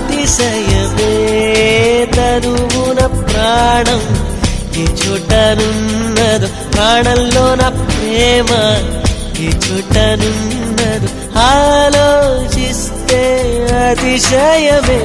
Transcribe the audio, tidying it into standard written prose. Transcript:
అతిశయమే తనువున ప్రాణం ఈ చోటనున్నదు ప్రాణంలో నా ప్రేమ ఈ చోటనున్నదు ఆలోచిస్తే అతిశయమే